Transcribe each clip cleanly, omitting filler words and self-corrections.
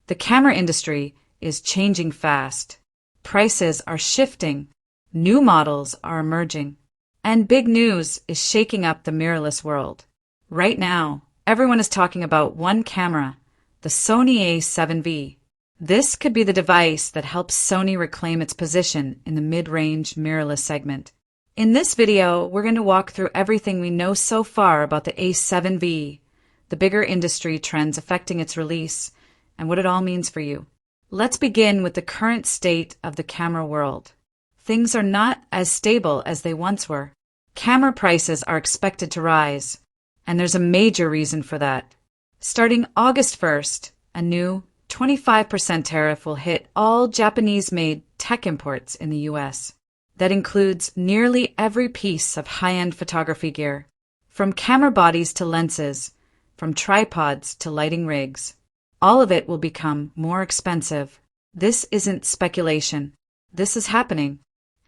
The camera industry is changing fast. Prices are shifting. New models are emerging. And big news is shaking up the mirrorless world. Right now, everyone is talking about one camera, the Sony A7V. This could be the device that helps Sony reclaim its position in the mid-range mirrorless segment. In this video, we're going to walk through everything we know so far about the A7V, the bigger industry trends affecting its release, and what it all means for you. Let's begin with the current state of the camera world. Things are not as stable as they once were. Camera prices are expected to rise, and there's a major reason for that. Starting August 1st, a new 25% tariff will hit all Japanese-made tech imports in the US. That includes nearly every piece of high-end photography gear, from camera bodies to lenses, from tripods to lighting rigs. All of it will become more expensive. This isn't speculation. This is happening,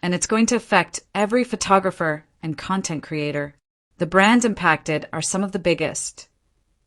and it's going to affect every photographer and content creator. The brands impacted are some of the biggest: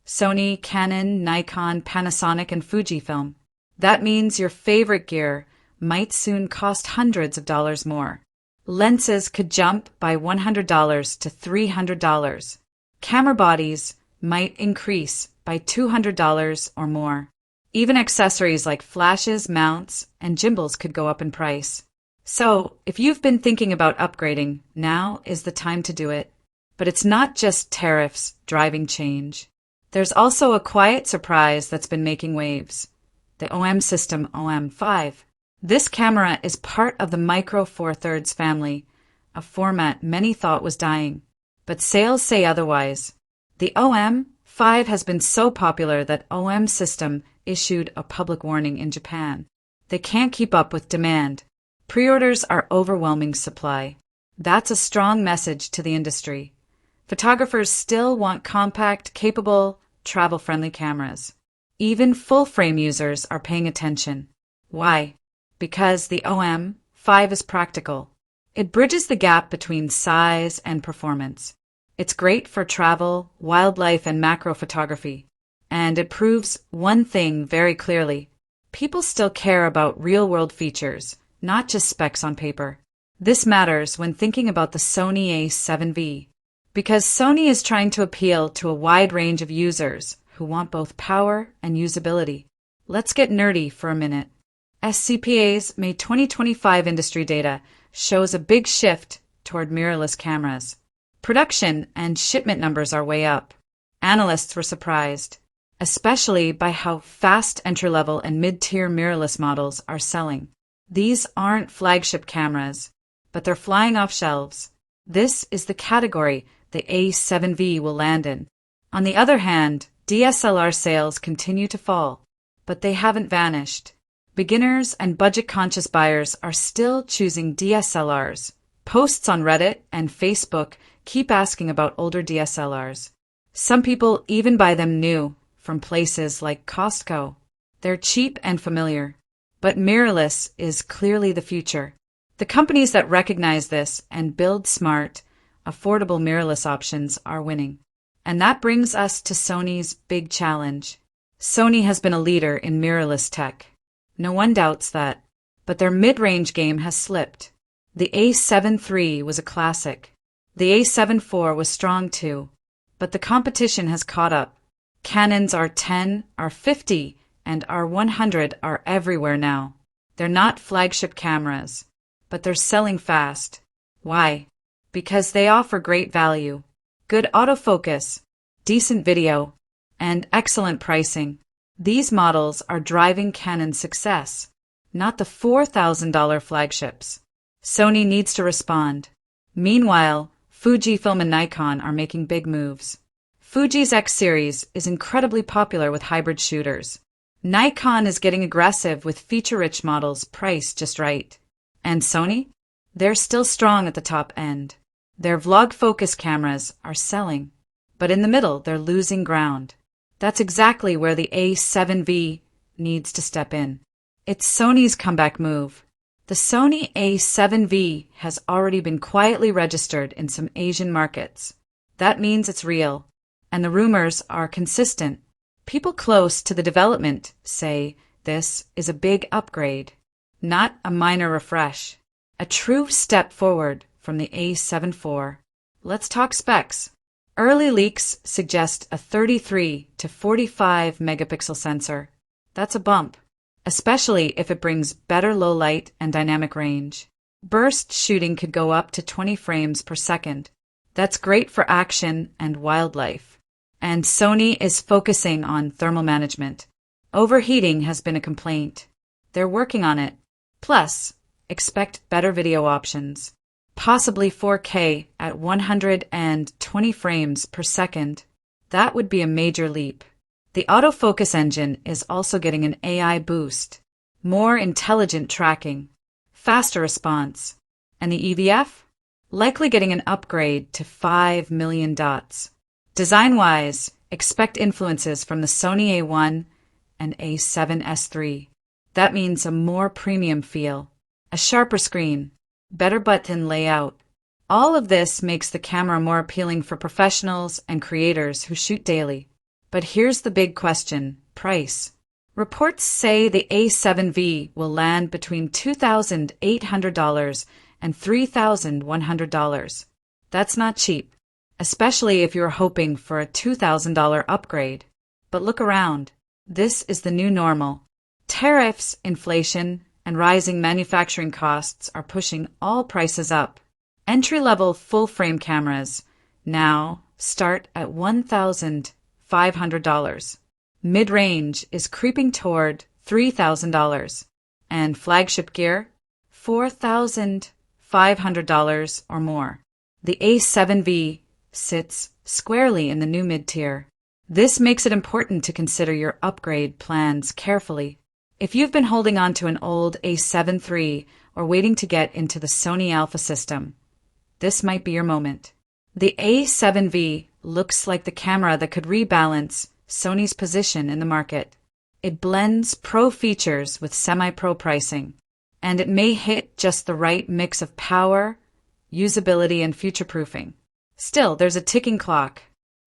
Sony, Canon, Nikon, Panasonic, and Fujifilm. That means your favorite gear might soon cost hundreds of dollars more. Lenses could jump by $100 to $300. Camera bodies might increase by $200 or more. Even accessories like flashes, mounts, and gimbals could go up in price. So, if you've been thinking about upgrading, now is the time to do it. But it's not just tariffs driving change. There's also a quiet surprise that's been making waves: the OM system OM5. This camera is part of the Micro Four Thirds family, a format many thought was dying. But sales say otherwise. The OM5 has been so popular that OM system issued a public warning in Japan. They can't keep up with demand. Pre-orders are overwhelming supply. That's a strong message to the industry. Photographers still want compact, capable, travel-friendly cameras. Even full-frame users are paying attention. Why? Because the OM5 is practical. It bridges the gap between size and performance. It's great for travel, wildlife, and macro photography. And it proves one thing very clearly: people still care about real-world features, not just specs on paper. This matters when thinking about the Sony A7V, because Sony is trying to appeal to a wide range of users who want both power and usability. Let's get nerdy for a minute. SCPA's May 2025 industry data shows a big shift toward mirrorless cameras. Production and shipment numbers are way up. Analysts were surprised, especially by how fast entry-level and mid-tier mirrorless models are selling. These aren't flagship cameras, but they're flying off shelves. This is the category the A7V will land in. On the other hand, DSLR sales continue to fall, but they haven't vanished. Beginners and budget-conscious buyers are still choosing DSLRs. Posts on Reddit and Facebook keep asking about older DSLRs. Some people even buy them new from places like Costco. They're cheap and familiar. But mirrorless is clearly the future. The companies that recognize this and build smart, affordable mirrorless options are winning. And that brings us to Sony's big challenge. Sony has been a leader in mirrorless tech. No one doubts that. But their mid-range game has slipped. The A7 III was a classic. The A7 IV was strong too. But the competition has caught up. Canon's R10, R50, and R100 are everywhere now. They're not flagship cameras, but they're selling fast. Why? Because they offer great value, good autofocus, decent video, and excellent pricing. These models are driving Canon's success, not the $4,000 flagships. Sony needs to respond. Meanwhile, Fujifilm and Nikon are making big moves. Fuji's X series is incredibly popular with hybrid shooters. Nikon is getting aggressive with feature-rich models priced just right. And Sony? They're still strong at the top end. Their vlog-focused cameras are selling, but in the middle they're losing ground. That's exactly where the A7V needs to step in. It's Sony's comeback move. The Sony A7V has already been quietly registered in some Asian markets. That means it's real, and the rumors are consistent. People close to the development say This is a big upgrade, not a minor refresh. A true step forward from the A7 IV. Let's talk specs. Early leaks suggest a 33 to 45 megapixel sensor. That's a bump, especially if it brings better low light and dynamic range. Burst shooting could go up to 20 frames per second. That's great for action and wildlife. And Sony is focusing on thermal management. Overheating has been a complaint. They're working on it. Plus, expect better video options. Possibly 4K at 120 frames per second. That would be a major leap. The autofocus engine is also getting an AI boost. More intelligent tracking. Faster response. And the EVF? Likely getting an upgrade to 5 million dots. Design-wise, expect influences from the Sony A1 and A7S III. That means a more premium feel, a sharper screen, better button layout. All of this makes the camera more appealing for professionals and creators who shoot daily. But here's the big question: price. Reports say the A7V will land between $2,800 and $3,100. That's not cheap, especially if you're hoping for a $2,000 upgrade. But look around. This is the new normal. Tariffs, inflation, and rising manufacturing costs are pushing all prices up. Entry-level full-frame cameras now start at $1,500. Mid-range is creeping toward $3,000. And flagship gear? $4,500 or more. The A7V sits squarely in the new mid-tier. This makes it important to consider your upgrade plans carefully. If you've been holding on to an old A7 III or waiting to get into the Sony Alpha system, this might be your moment. The A7V looks like the camera that could rebalance Sony's position in the market. It blends pro features with semi-pro pricing, and it may hit just the right mix of power, usability, and future-proofing. Still, there's a ticking clock.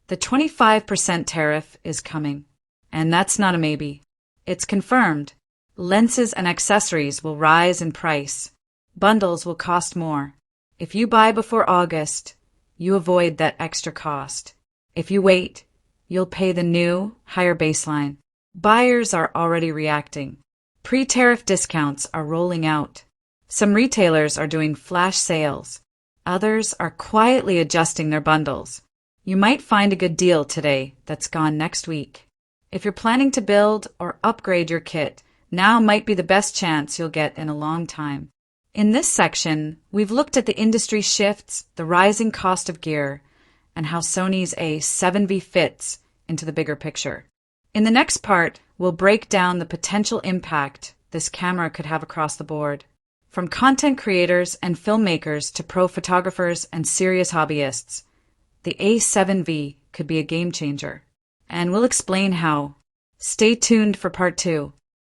The 25% tariff is coming, and that's not a maybe. It's confirmed. Lenses and accessories will rise in price. Bundles will cost more. If you buy before August, you avoid that extra cost. If you wait, you'll pay the new, higher baseline. Buyers are already reacting. Pre-tariff discounts are rolling out. Some retailers are doing flash sales. Others are quietly adjusting their bundles. You might find a good deal today that's gone next week. If you're planning to build or upgrade your kit, now might be the best chance you'll get in a long time. In this section, we've looked at the industry shifts, the rising cost of gear, and how Sony's A7V fits into the bigger picture. In the next part, we'll break down the potential impact this camera could have across the board. From content creators and filmmakers to pro photographers and serious hobbyists, the A7V could be a game changer. And we'll explain how. Stay tuned for part 2.